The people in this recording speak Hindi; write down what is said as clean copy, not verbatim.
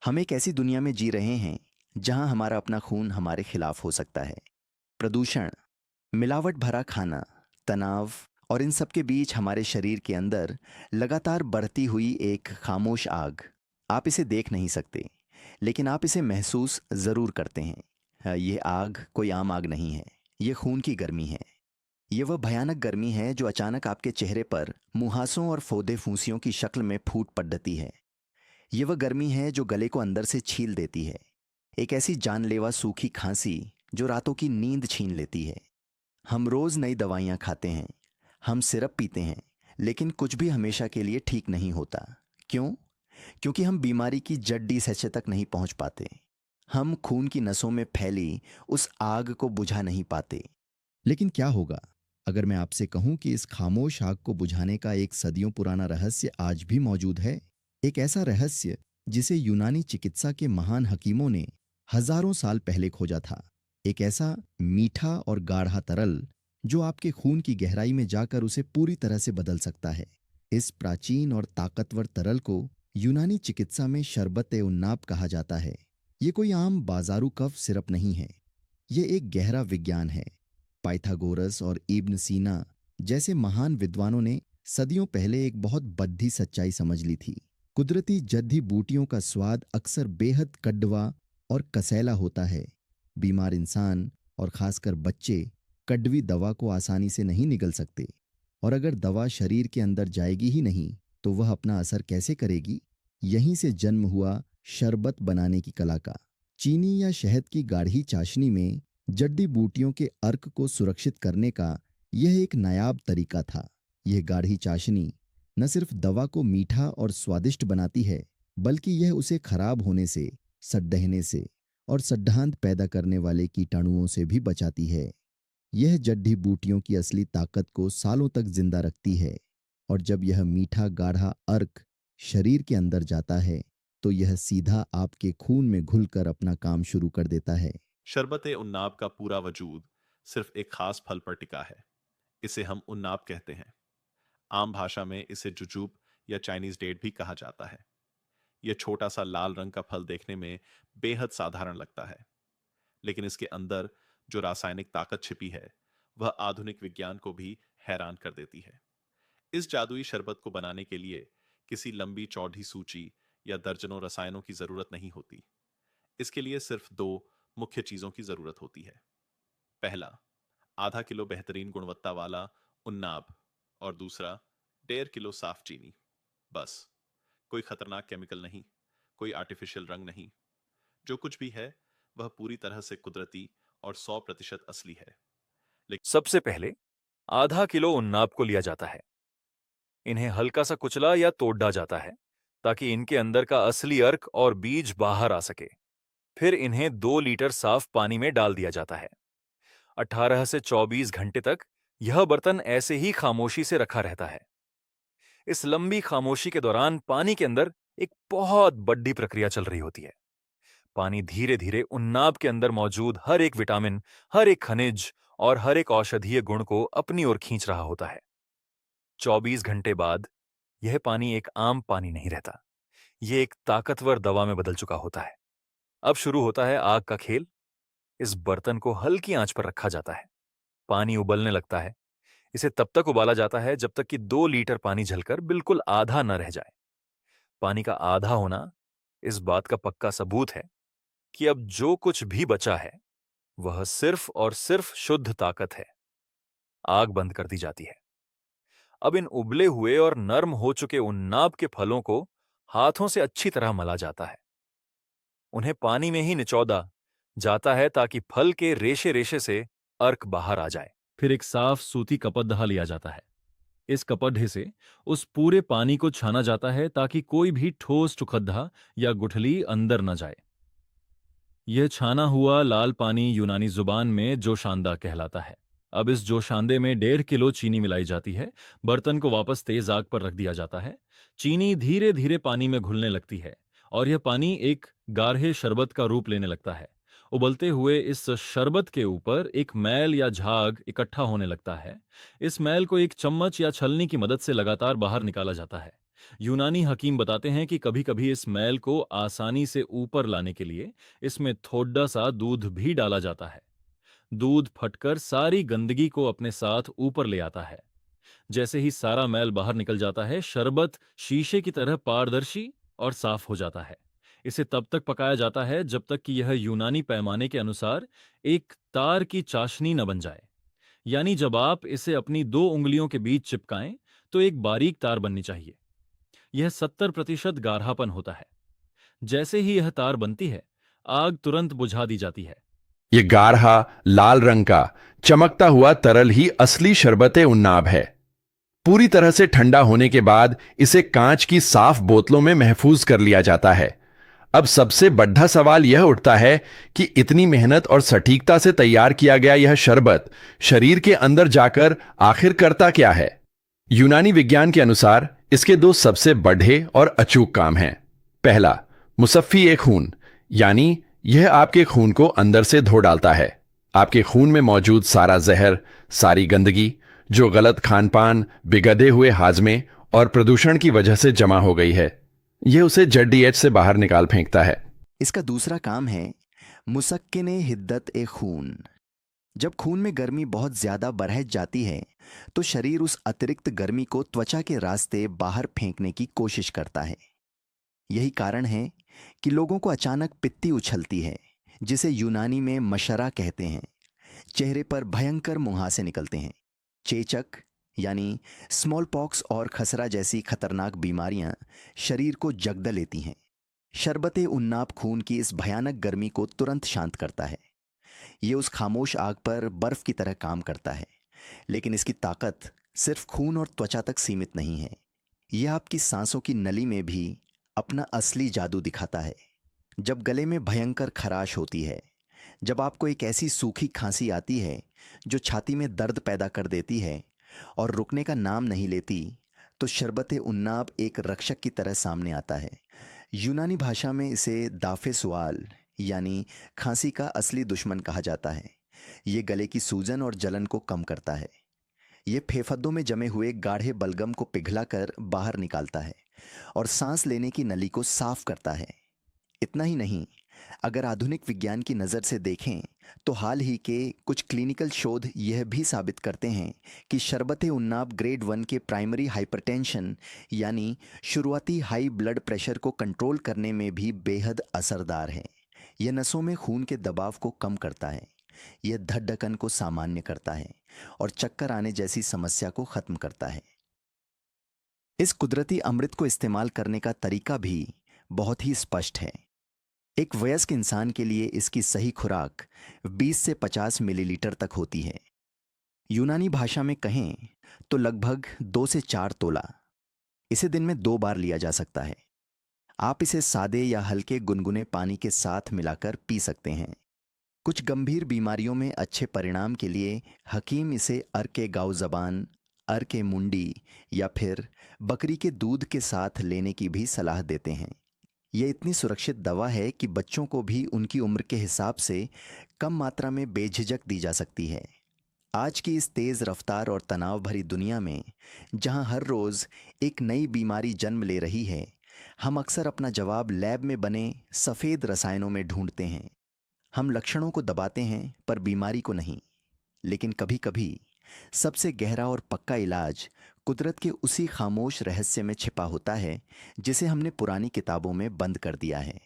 हम एक ऐसी दुनिया में जी रहे हैं जहां हमारा अपना खून हमारे खिलाफ हो सकता है। प्रदूषण, मिलावट भरा खाना, तनाव और इन सब के बीच हमारे शरीर के अंदर लगातार बढ़ती हुई एक खामोश आग। आप इसे देख नहीं सकते, लेकिन आप इसे महसूस ज़रूर करते हैं। ये आग कोई आम आग नहीं है। ये खून की गर्मी है। ये वह भयानक गर्मी है जो अचानक आपके चेहरे पर मुहासों और फोदे फूंसियों की शक्ल में फूट पड़ती है। ये वह गर्मी है जो गले को अंदर से छील देती है। एक ऐसी जानलेवा सूखी खांसी जो रातों की नींद छीन लेती है। हम रोज नई दवाइयां खाते हैं, हम सिरप पीते हैं, लेकिन कुछ भी हमेशा के लिए ठीक नहीं होता। क्यों? क्योंकि हम बीमारी की जड्डी सच्चे तक नहीं पहुंच पाते। हम खून की नसों में फैली उस आग को बुझा नहीं पाते। लेकिन क्या होगा अगर मैं आपसे कहूं कि इस खामोश आग को बुझाने का एक सदियों पुराना रहस्य आज भी मौजूद है? एक ऐसा रहस्य जिसे यूनानी चिकित्सा के महान हकीमों ने हजारों साल पहले खोजा था। एक ऐसा मीठा और गाढ़ा तरल जो आपके खून की गहराई में जाकर उसे पूरी तरह से बदल सकता है। इस प्राचीन और ताकतवर तरल को यूनानी चिकित्सा में शरबत ए उन्नाब कहा जाता है। ये कोई आम बाजारू कफ सिरप नहीं है। ये एक गहरा विज्ञान है। पाइथागोरस और इब्न सीना जैसे महान विद्वानों ने सदियों पहले एक बहुत बद्धी सच्चाई समझ ली थी। कुदरती जड़ी बूटियों का स्वाद अक्सर बेहद कड़वा और कसैला होता है। बीमार इंसान और खासकर बच्चे कड़वी दवा को आसानी से नहीं निगल सकते, और अगर दवा शरीर के अंदर जाएगी ही नहीं तो वह अपना असर कैसे करेगी? यहीं से जन्म हुआ शरबत बनाने की कला का। चीनी या शहद की गाढ़ी चाशनी में जड़ी बूटियों के अर्क को सुरक्षित करने का यह एक नायाब तरीका था। यह गाढ़ी चाशनी न सिर्फ दवा को मीठा और स्वादिष्ट बनाती है, बल्कि यह उसे खराब होने से, सड्ढहने से और सड्ढांत पैदा करने वाले कीटाणुओं से भी बचाती है। यह जड़ी बूटियों की असली ताकत को सालों तक जिंदा रखती है, और जब यह मीठा गाढ़ा अर्क शरीर के अंदर जाता है तो यह सीधा आपके खून में घुलकर अपना काम शुरू कर देता है। शरबत ए उन्नाब का पूरा वजूद सिर्फ एक खास फल पर टिका है। इसे हम उन्नाब कहते हैं। आम भाषा में इसे जुजूब या चाइनीज डेट भी कहा जाता है। यह छोटा सा लाल रंग का फल देखने में बेहद साधारण लगता है, लेकिन इसके अंदर जो रासायनिक ताकत छिपी है वह आधुनिक विज्ञान को भी हैरान कर देती है। इस जादुई शरबत को बनाने के लिए किसी लंबी चौड़ी सूची या दर्जनों रसायनों की जरूरत नहीं होती। इसके लिए सिर्फ दो मुख्य चीजों की जरूरत होती है। पहला, आधा किलो बेहतरीन गुणवत्ता वाला उन्नाब, और दूसरा 1.5 किलो साफ चीनी। बस। कोई खतरनाक केमिकल नहीं, कोई आर्टिफिशियल रंग नहीं। जो कुछ भी है वह पूरी तरह से कुदरती और 100% असली है। लेकिन सबसे पहले आधा किलो उन्नाब को लिया जाता है। इन्हें हल्का सा कुचला या तोड़ा जाता है ताकि इनके अंदर का असली अर्क और बीज बाहर आ सके। फिर इन्हें 2 लीटर साफ पानी में डाल दिया जाता है। 18 से 24 घंटे तक यह बर्तन ऐसे ही खामोशी से रखा रहता है। इस लंबी खामोशी के दौरान पानी के अंदर एक बहुत बड़ी प्रक्रिया चल रही होती है। पानी धीरे धीरे उन्नाब के अंदर मौजूद हर एक विटामिन, हर एक खनिज और हर एक औषधीय गुण को अपनी ओर खींच रहा होता है। 24 घंटे बाद यह पानी एक आम पानी नहीं रहता। यह एक ताकतवर दवा में बदल चुका होता है। अब शुरू होता है आग का खेल। इस बर्तन को हल्की आंच पर रखा जाता है। पानी उबलने लगता है। इसे तब तक उबाला जाता है जब तक कि 2 लीटर पानी जलकर बिल्कुल आधा न रह जाए। पानी का आधा होना इस बात का पक्का सबूत है कि अब जो कुछ भी बचा है वह सिर्फ और सिर्फ शुद्ध ताकत है। आग बंद कर दी जाती है। अब इन उबले हुए और नर्म हो चुके उन्नाब के फलों को हाथों से अच्छी तरह मला जाता है। उन्हें पानी में ही निचोड़ा जाता है ताकि फल के रेशे रेशे से अर्क बाहर आ जाए। फिर एक साफ सूती कपडा लिया जाता है। इस कपड़े से उस पूरे पानी को छाना जाता है ताकि कोई भी ठोस चुखद्धा या गुठली अंदर न जाए। यह छाना हुआ लाल पानी यूनानी जुबान में जोशांदा कहलाता है। अब इस जोशांदे में 1.5 किलो चीनी मिलाई जाती है। बर्तन को वापस तेज आग पर रख दिया जाता है। चीनी धीरे धीरे पानी में घुलने लगती है और यह पानी एक गाढ़े शरबत का रूप लेने लगता है। उबलते हुए इस शरबत के ऊपर एक मैल या झाग इकट्ठा होने लगता है। इस मैल को एक चम्मच या छलनी की मदद से लगातार बाहर निकाला जाता है। यूनानी हकीम बताते हैं कि कभी-कभी इस मैल को आसानी से ऊपर लाने के लिए इसमें थोड़ा सा दूध भी डाला जाता है। दूध फटकर सारी गंदगी को अपने साथ ऊपर ले आता है। जैसे ही सारा मैल बाहर निकल जाता है, शरबत शीशे की तरह पारदर्शी और साफ हो जाता है। इसे तब तक पकाया जाता है जब तक कि यह यूनानी पैमाने के अनुसार एक तार की चाशनी न बन जाए। यानी जब आप इसे अपनी 2 उंगलियों के बीच चिपकाएं, तो एक बारीक तार बननी चाहिए। यह 70% गाढ़ापन होता है। जैसे ही यह तार बनती है, आग तुरंत बुझा दी जाती है। ये गाढ़ा लाल रंग का चमकता हुआ तरल ही असली शरबते उन्नाब है। पूरी तरह से ठंडा होने के बाद इसे कांच की साफ बोतलों में महफूज कर लिया जाता है। अब सबसे बड़ा सवाल यह उठता है कि इतनी मेहनत और सटीकता से तैयार किया गया यह शरबत शरीर के अंदर जाकर आखिर करता क्या है। यूनानी विज्ञान के अनुसार इसके दो सबसे बड़े और अचूक काम हैं। पहला, मुसफ़्फ़ी ए खून, यानी यह आपके खून को अंदर से धो डालता है। आपके खून में मौजूद सारा जहर, सारी गंदगी जो गलत खानपान, बिगड़े हुए हाजमे और प्रदूषण की वजह से जमा हो गई है, यह उसे जेडडीएच से बाहर निकाल फेंकता है। इसका दूसरा काम है मुसक्किने हिद्दत ए खून। जब खून में गर्मी बहुत ज्यादा बढ़ जाती है तो शरीर उस अतिरिक्त गर्मी को त्वचा के रास्ते बाहर फेंकने की कोशिश करता है। यही कारण है कि लोगों को अचानक पित्ती उछलती है, जिसे यूनानी में मशरा कहते हैं। चेहरे पर भयंकर मुहासे निकलते हैं। चेचक यानी स्मॉल पॉक्स और खसरा जैसी खतरनाक बीमारियां शरीर को जगद लेती हैं। शरबते उन्नाब खून की इस भयानक गर्मी को तुरंत शांत करता है। ये उस खामोश आग पर बर्फ की तरह काम करता है, लेकिन इसकी ताकत सिर्फ खून और त्वचा तक सीमित नहीं है। यह आपकी सांसों की नली में भी अपना असली जादू दिखाता है। जब गले में भयंकर खराश होती है, जब आपको एक ऐसी सूखी खांसी आती है जो छाती में दर्द पैदा कर देती है और रुकने का नाम नहीं लेती, तो शरबत उन्नाब एक रक्षक की तरह सामने आता है। यूनानी भाषा में इसे दाफे सुआल यानी खांसी का असली दुश्मन कहा जाता है। ये गले की सूजन और जलन को कम करता है। ये फेफड़ों में जमे हुए गाढ़े बलगम को पिघलाकर बाहर निकालता है और सांस लेने की नली को साफ करता है। इतना ही नहीं, अगर आधुनिक विज्ञान की नज़र से देखें तो हाल ही के कुछ क्लिनिकल शोध यह भी साबित करते हैं कि शरबत उन्नाब ग्रेड 1 के प्राइमरी हाइपरटेंशन यानी शुरुआती हाई ब्लड प्रेशर को कंट्रोल करने में भी बेहद असरदार है। यह नसों में खून के दबाव को कम करता है, यह धड़कन को सामान्य करता है और चक्कर आने जैसी समस्या को खत्म करता है। इस कुदरती अमृत को इस्तेमाल करने का तरीका भी बहुत ही स्पष्ट है। एक वयस्क इंसान के लिए इसकी सही खुराक 20 से 50 मिलीलीटर तक होती है। यूनानी भाषा में कहें तो लगभग 2 से 4 तोला। इसे दिन में 2 बार लिया जा सकता है। आप इसे सादे या हल्के गुनगुने पानी के साथ मिलाकर पी सकते हैं। कुछ गंभीर बीमारियों में अच्छे परिणाम के लिए हकीम इसे अर्के गाव जबान, अर्के मुंडी या फिर बकरी के दूध के साथ लेने की भी सलाह देते हैं। यह इतनी सुरक्षित दवा है कि बच्चों को भी उनकी उम्र के हिसाब से कम मात्रा में बेझिझक दी जा सकती है। आज की इस तेज़ रफ्तार और तनाव भरी दुनिया में, जहां हर रोज़ एक नई बीमारी जन्म ले रही है, हम अक्सर अपना जवाब लैब में बने सफ़ेद रसायनों में ढूंढते हैं। हम लक्षणों को दबाते हैं पर बीमारी को नहीं। लेकिन कभी कभी सबसे गहरा और पक्का इलाज कुदरत के उसी खामोश रहस्य में छिपा होता है जिसे हमने पुरानी किताबों में बंद कर दिया है।